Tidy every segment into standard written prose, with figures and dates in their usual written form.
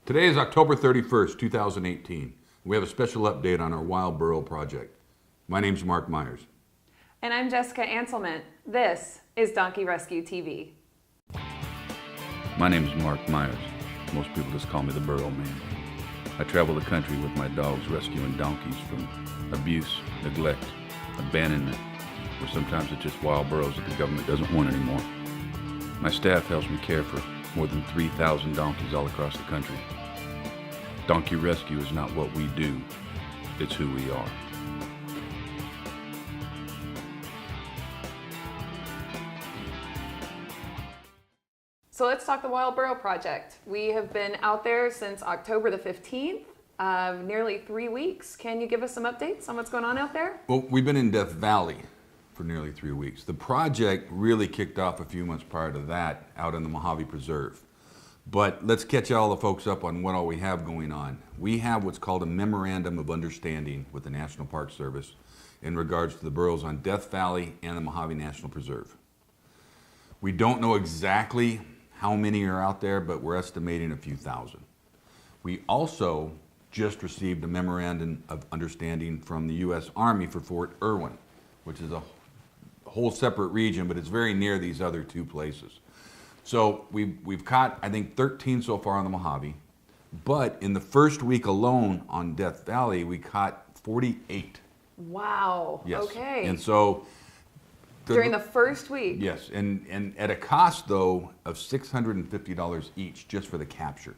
Today is October 31st, 2018. We have a special update on our Wild Burro project. My name's Mark Myers. And I'm Jessica Anselman. This is Donkey Rescue TV. My name is Mark Myers. Most people just call me the Burro Man. I travel the country with my dogs rescuing donkeys from abuse, neglect, abandonment, or sometimes it's just wild burros that the government doesn't want anymore. My staff helps me care for more than 3,000 donkeys all across the country. Donkey rescue is not what we do, it's who we are. So let's talk the Wild Burro Project. We have been out there since October the 15th, nearly 3 weeks. Can you give us some updates on what's going on out there? Well, we've been in Death Valley for nearly 3 weeks. The project really kicked off a few months prior to that out in the Mojave Preserve. But let's catch all the folks up on what all we have going on. We have what's called a Memorandum of Understanding with the National Park Service in regards to the burros on Death Valley and the Mojave National Preserve. We don't know exactly how many are out there, but we're estimating a few thousand. We also just received a Memorandum of Understanding from the U.S. Army for Fort Irwin, which is a whole separate region, but it's very near these other two places. So we've caught, I think, 13 so far on the Mojave, but in the first week alone on Death Valley, we caught 48. Wow. Yes. Okay. And so during the first week. Yes, and at a cost though of $650 each just for the capture.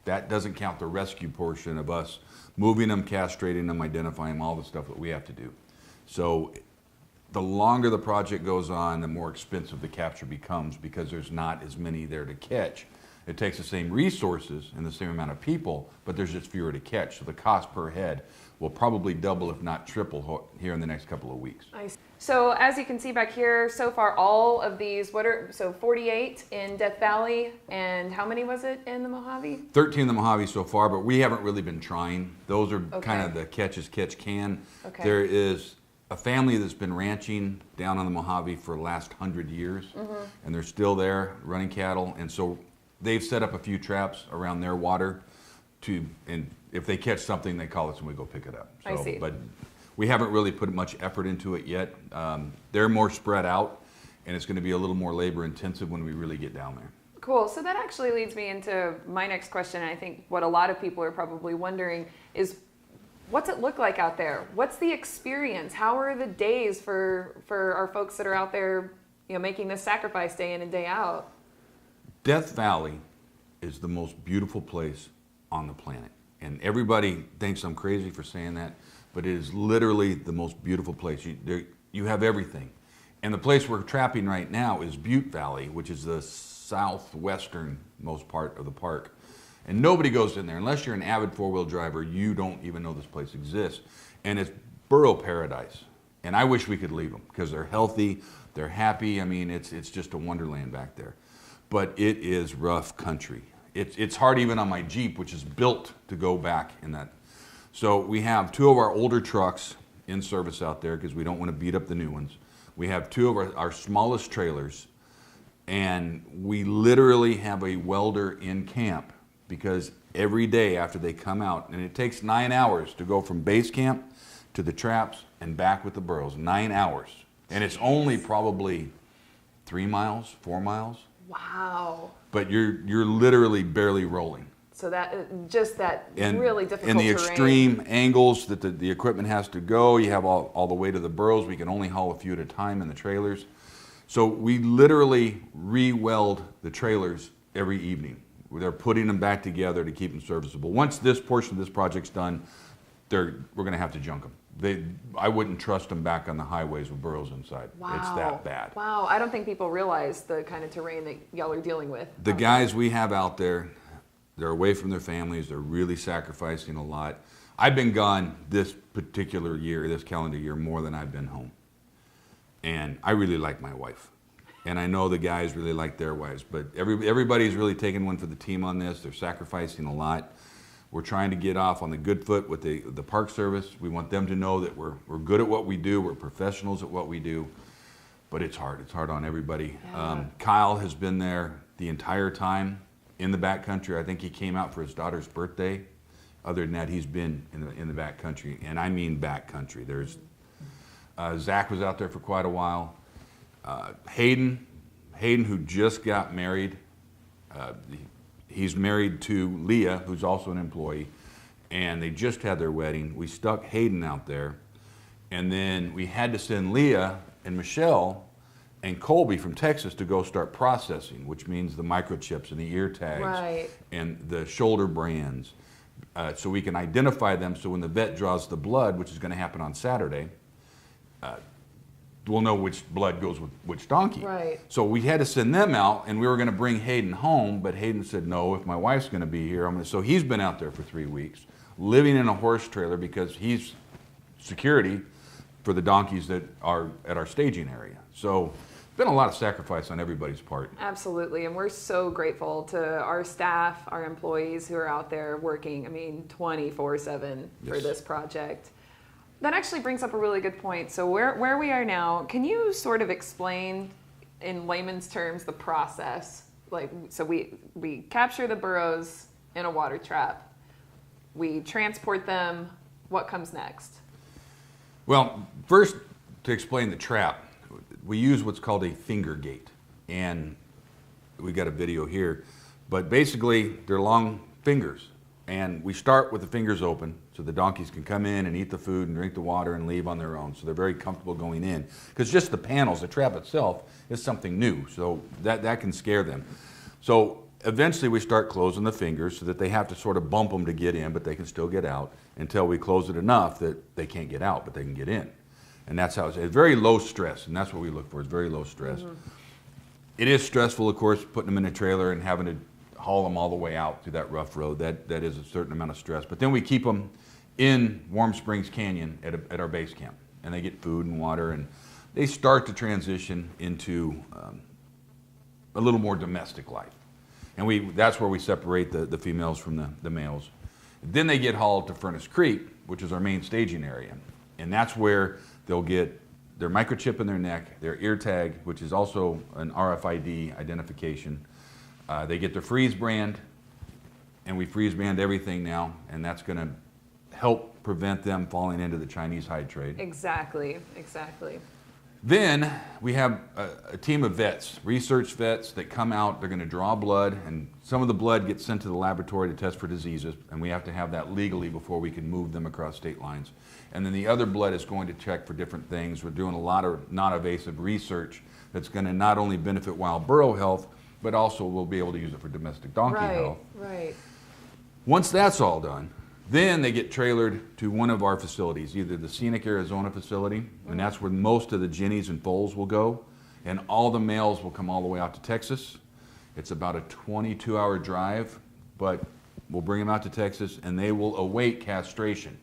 That doesn't count the rescue portion of us moving them, castrating them, identifying them, all the stuff that we have to do. So the longer the project goes on, the more expensive the capture becomes because there's not as many there to catch. It takes the same resources and the same amount of people, but there's just fewer to catch. So the cost per head will probably double, if not triple, here in the next couple of weeks. Nice. So as you can see back here, so far all of these, 48 in Death Valley, and how many was it in the Mojave? 13 in the Mojave so far, but we haven't really been trying. Those are kind of the catch as catch can. Okay. There is a family that's been ranching down on the Mojave for the last 100 years, and they're still there running cattle, and so they've set up a few traps around their water and if they catch something, they call us and we go pick it up. So, I see. But we haven't really put much effort into it yet. They're more spread out, and it's going to be a little more labor intensive when we really get down there. Cool. So that actually leads me into my next question. And I think what a lot of people are probably wondering is, what's it look like out there? What's the experience? How are the days for our folks that are out there, making this sacrifice day in and day out? Death Valley is the most beautiful place on the planet. And everybody thinks I'm crazy for saying that, but it is literally the most beautiful place. You have everything. And the place we're trapping right now is Butte Valley, which is the southwestern most part of the park. And nobody goes in there. Unless you're an avid four-wheel driver, you don't even know this place exists. And it's burro paradise. And I wish we could leave them because they're healthy, they're happy. I mean, it's just a wonderland back there. But it is rough country. It's hard even on my Jeep, which is built to go back in that. So we have two of our older trucks in service out there because we don't want to beat up the new ones. We have two of our smallest trailers, and we literally have a welder in camp because every day after they come out, and it takes 9 hours to go from base camp to the traps and back with the burros, 9 hours. And it's only probably 3 miles, 4 miles. Wow. But you're literally barely rolling. So that just that And, really difficult and the terrain. extreme angles that the equipment has to go, you have all the way to the burros. We can only haul a few at a time in the trailers. So we literally re-weld the trailers every evening. They're putting them back together to keep them serviceable. Once this portion of this project's done, we're going to have to junk them. I wouldn't trust them back on the highways with burros inside. Wow. It's that bad. Wow, I don't think people realize the kind of terrain that y'all are dealing with. The guys we have out there, they're away from their families. They're really sacrificing a lot. I've been gone this particular year, this calendar year, more than I've been home. And I really like my wife. And I know the guys really like their wives. But everybody's really taking one for the team on this. They're sacrificing a lot. We're trying to get off on the good foot with the Park Service. We want them to know that we're good at what we do. We're professionals at what we do. But it's hard. It's hard on everybody. Yeah. Kyle has been there the entire time in the backcountry. I think he came out for his daughter's birthday. Other than that, he's been in the backcountry, and I mean backcountry. There's Zach was out there for quite a while. Hayden, who just got married, he's married to Leah, who's also an employee, and they just had their wedding. We stuck Hayden out there, and then we had to send Leah and Michelle and Colby from Texas to go start processing, which means the microchips and the ear tags Right. and the shoulder brands, so we can identify them, so when the vet draws the blood, which is going to happen on Saturday, we'll know which blood goes with which donkey. Right. So we had to send them out, and we were going to bring Hayden home, but Hayden said, no, if my wife's going to be here, I'm going to. So he's been out there for 3 weeks, living in a horse trailer because he's security for the donkeys that are at our staging area. So it's been a lot of sacrifice on everybody's part. Absolutely, and we're so grateful to our staff, our employees who are out there working, 24/7 for Yes. this project. That actually brings up a really good point. So where we are now, can you sort of explain in layman's terms the process? Like, so we capture the burros in a water trap, we transport them, what comes next? Well, first, to explain the trap, we use what's called a finger gate. And we got a video here. But basically, they're long fingers. And we start with the fingers open so the donkeys can come in and eat the food and drink the water and leave on their own. So they're very comfortable going in. Because just the panels, the trap itself, is something new. So that can scare them. So eventually we start closing the fingers so that they have to sort of bump them to get in, but they can still get out until we close it enough that they can't get out, but they can get in. And that's how it's very low stress, and that's what we look for, is very low stress. Mm-hmm. It is stressful, of course, putting them in a trailer and having to haul them all the way out through that rough road. That is a certain amount of stress. But then we keep them in Warm Springs Canyon at our base camp, and they get food and water, and they start to transition into a little more domestic life. And that's where we separate the females from the males. Then they get hauled to Furnace Creek, which is our main staging area. And that's where they'll get their microchip in their neck, their ear tag, which is also an RFID identification. They get their freeze brand, and we freeze brand everything now, and that's going to help prevent them falling into the Chinese hide trade. Exactly. Then we have a team of vets, research vets that come out. They're going to draw blood, and some of the blood gets sent to the laboratory to test for diseases, and we have to have that legally before we can move them across state lines. And then the other blood is going to check for different things. We're doing a lot of non-invasive research that's going to not only benefit wild burro health, but also we'll be able to use it for domestic donkey health. Right. Once that's all done, then they get trailered to one of our facilities, either the Scenic Arizona facility, and that's where most of the Jennies and foals will go, and all the males will come all the way out to Texas. It's about a 22-hour drive, but we'll bring them out to Texas, and they will await castration.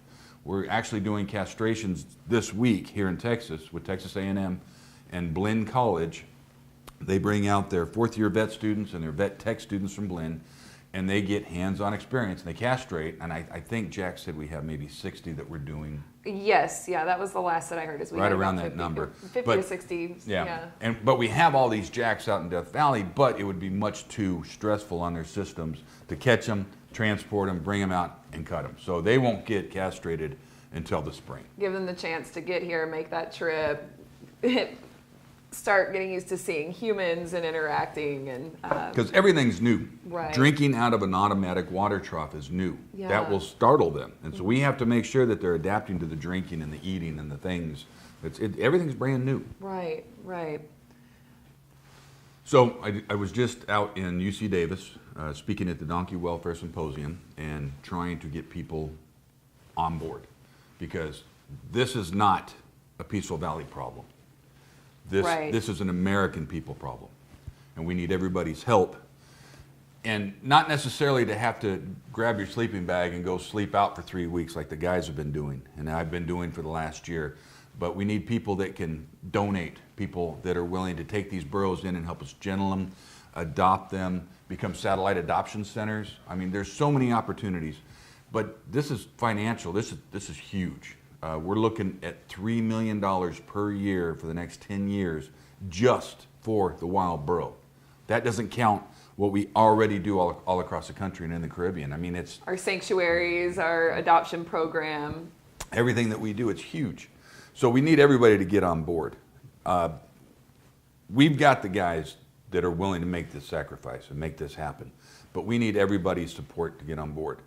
We're actually doing castrations this week here in Texas with Texas A&M and Blinn College. They bring out their fourth-year vet students and their vet tech students from Blinn, and they get hands-on experience, and they castrate, and I think Jack said we have maybe 60 that we're doing. Yes, yeah, that was the last that I heard. Is we Right had around about that 50, number. 50 But- or 60, Yeah, but we have all these jacks out in Death Valley, but it would be much too stressful on their systems to catch them, transport them, bring them out, and cut them. So they won't get castrated until the spring. Give them the chance to get here, make that trip, start getting used to seeing humans and interacting, and Because everything's new. Right. Drinking out of an automatic water trough is new. Yeah. That will startle them. And so we have to make sure that they're adapting to the drinking and the eating and the things. Everything's brand new. right. So I was just out in UC Davis speaking at the Donkey Welfare Symposium and trying to get people on board, because this is not a Peaceful Valley problem. Right. This is an American people problem, and we need everybody's help. And not necessarily to have to grab your sleeping bag and go sleep out for 3 weeks like the guys have been doing, and I've been doing for the last year. But we need people that can donate, people that are willing to take these burros in and help us gentle them, adopt them, become satellite adoption centers. I mean, there's so many opportunities. But this is financial. This is huge. We're looking at $3 million per year for the next 10 years just for the wild burro. That doesn't count what we already do all across the country and in the Caribbean. I mean, it's Our sanctuaries, our adoption program. everything that we do. It's huge. So we need everybody to get on board. We've got the guys that are willing to make this sacrifice and make this happen, but we need everybody's support to get on board.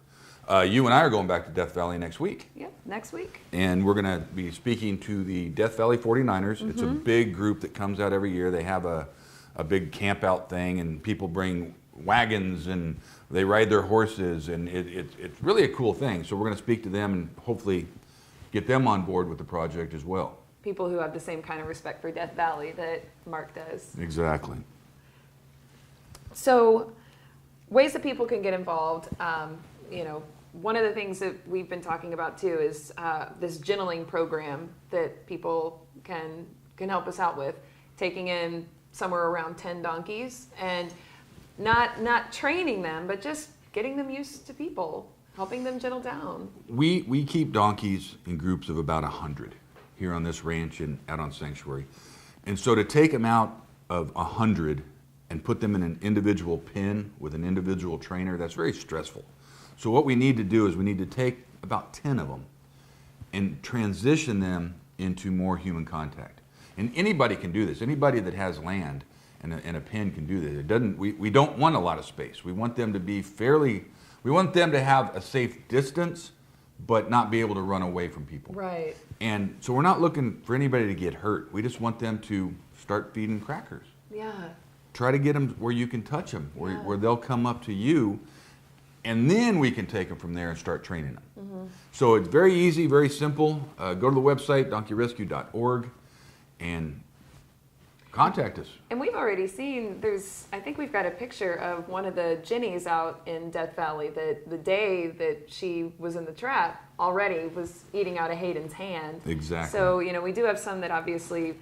You and I are going back to Death Valley next week. Yep, next week. And we're going to be speaking to the Death Valley 49ers. It's a big group that comes out every year. They have a big camp out thing, and people bring wagons and they ride their horses, and it's really a cool thing. So we're going to speak to them and hopefully get them on board with the project as well. People who have the same kind of respect for Death Valley that Mark does. Exactly. So, ways that people can get involved. One of the things that we've been talking about too is this journaling program that people can help us out with, taking in somewhere around 10 donkeys and not training them, but just getting them used to people, helping them gentle down. We keep donkeys in groups of about 100 here on this ranch and out on Sanctuary. And so to take them out of 100 and put them in an individual pen with an individual trainer, that's very stressful. So what we need to do is we need to take about 10 of them and transition them into more human contact. And anybody can do this. Anybody that has land and a pen can do this. It doesn't. We don't want a lot of space. We want them to be fairly. We want them to have a safe distance, but not be able to run away from people. Right. And so we're not looking for anybody to get hurt. We just want them to start feeding crackers. Yeah. Try to get them where you can touch them, where they'll come up to you, and then we can take them from there and start training them. So it's very easy, very simple. Go to the website, donkeyrescue.org, and contact us. And we've already seen, I think we've got a picture of one of the Jennies out in Death Valley that the day that she was in the trap already was eating out of Hayden's hand. Exactly. So, we do have some that obviously,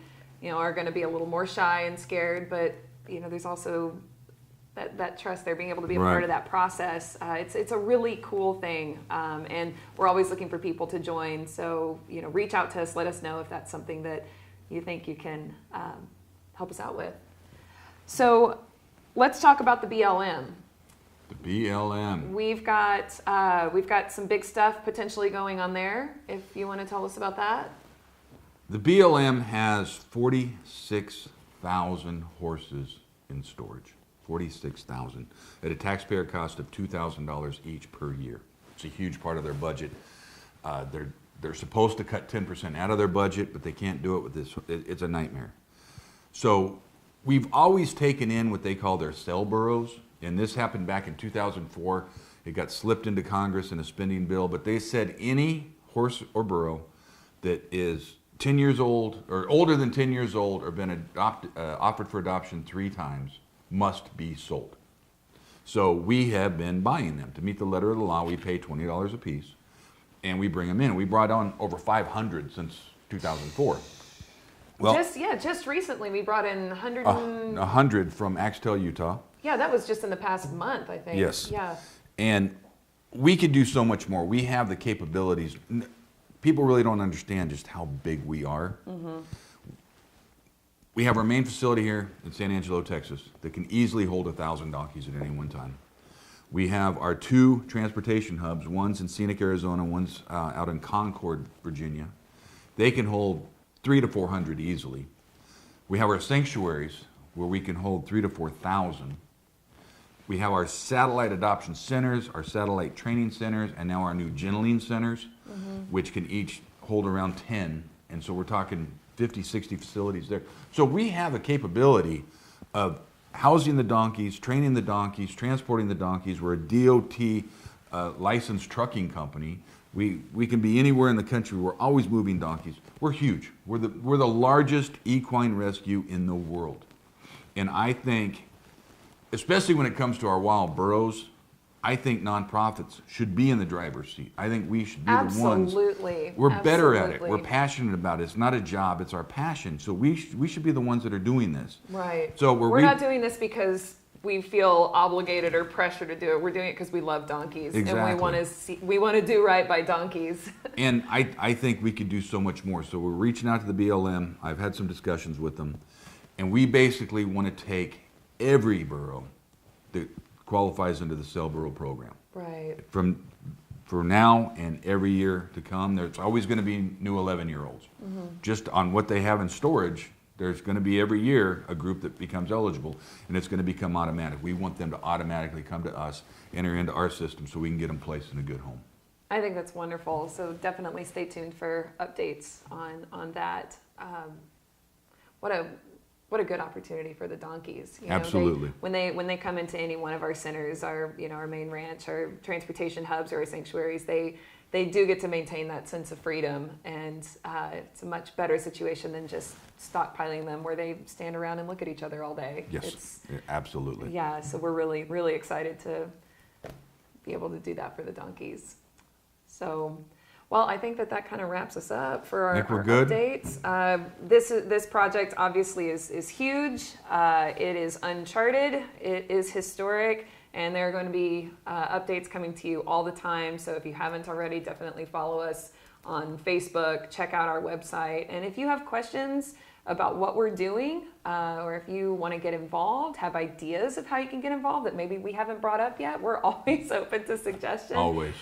are going to be a little more shy and scared, but, there's also that trust there, being able to be a part of that process. It's a really cool thing. And we're always looking for people to join. So, reach out to us, let us know if that's something that you think you can help us out with. So let's talk about the BLM. The BLM. We've got some big stuff potentially going on there. If you want to tell us about that. The BLM has 46,000 horses in storage. 46,000 at a taxpayer cost of $2,000 each per year. It's a huge part of their budget. They're supposed to cut 10% out of their budget, but they can't do it with this. It's a nightmare. So we've always taken in what they call their cell burros, and this happened back in 2004. It got slipped into Congress in a spending bill, but they said any horse or burro that is 10 years old or older than 10 years old or been offered for adoption 3 times must be sold. So we have been buying them. To meet the letter of the law, we pay $20 a piece, and we bring them in. We brought on over 500 since 2004. Well, just recently we brought in 100 from Axtell, Utah. Yeah, that was just in the past month, I think. Yes. Yeah. And we could do so much more. We have the capabilities. People really don't understand just how big we are. We have our main facility here in San Angelo, Texas, that can easily hold 1,000 donkeys at any one time. We have our 2 transportation hubs. One's in Scenic, Arizona. One's out in Concord, Virginia. They can hold 300 to 400 easily. We have our sanctuaries where we can hold 3,000 to 4,000. We have our satellite adoption centers, our satellite training centers, and now our new gentling centers, which can each hold around 10. And so we're talking 50, 60 facilities there. So we have a capability of housing the donkeys, training the donkeys, transporting the donkeys. We're a DOT licensed trucking company. We can be anywhere in the country. We're always moving donkeys. We're huge. We're the largest equine rescue in the world. And I think, especially when it comes to our wild burros, I think nonprofits should be in the driver's seat. I think we should be the ones. Absolutely. We're better at it. We're passionate about it. It's not a job, it's our passion. So we should be the ones that are doing this. Right. So we're not doing this because we feel obligated or pressure to do it. We're doing it because we love donkeys. Exactly. And we want to do right by donkeys. And I think we could do so much more. So we're reaching out to the BLM. I've had some discussions with them. And we basically want to take every burro that qualifies into the Sell Burro program. Right. For now and every year to come, there's always going to be new 11-year-olds. Just on what they have in storage, there's going to be every year a group that becomes eligible, and it's going to become automatic. We want them to automatically come to us, enter into our system, so we can get them placed in a good home. I think that's wonderful. So definitely stay tuned for updates on that. What a good opportunity for the donkeys. You know, Absolutely. when they come into any one of our centers, our our main ranch, our transportation hubs, or our sanctuaries, they do get to maintain that sense of freedom, and it's a much better situation than just stockpiling them where they stand around and look at each other all day. Yes, absolutely. Yeah, so we're really, really excited to be able to do that for the donkeys. So, well, I think that kind of wraps us up for our good. updates. This project obviously is huge. It is uncharted. It is historic. And there are going to be updates coming to you all the time. So if you haven't already, definitely follow us on Facebook. Check out our website. And if you have questions about what we're doing, or if you want to get involved, have ideas of how you can get involved that maybe we haven't brought up yet, we're always open to suggestions. Always.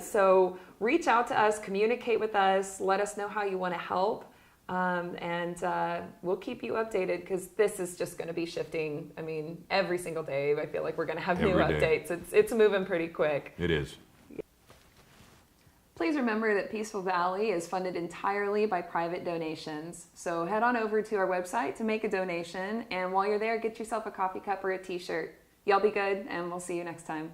So reach out to us, communicate with us, let us know how you want to help. And we'll keep you updated, because this is just going to be shifting. I mean, every single day, I feel like we're going to have new Every day. updates. It's moving pretty quick. It is. Please remember that Peaceful Valley is funded entirely by private donations. So head on over to our website to make a donation. And while you're there, get yourself a coffee cup or a t-shirt. Y'all be good, and we'll see you next time.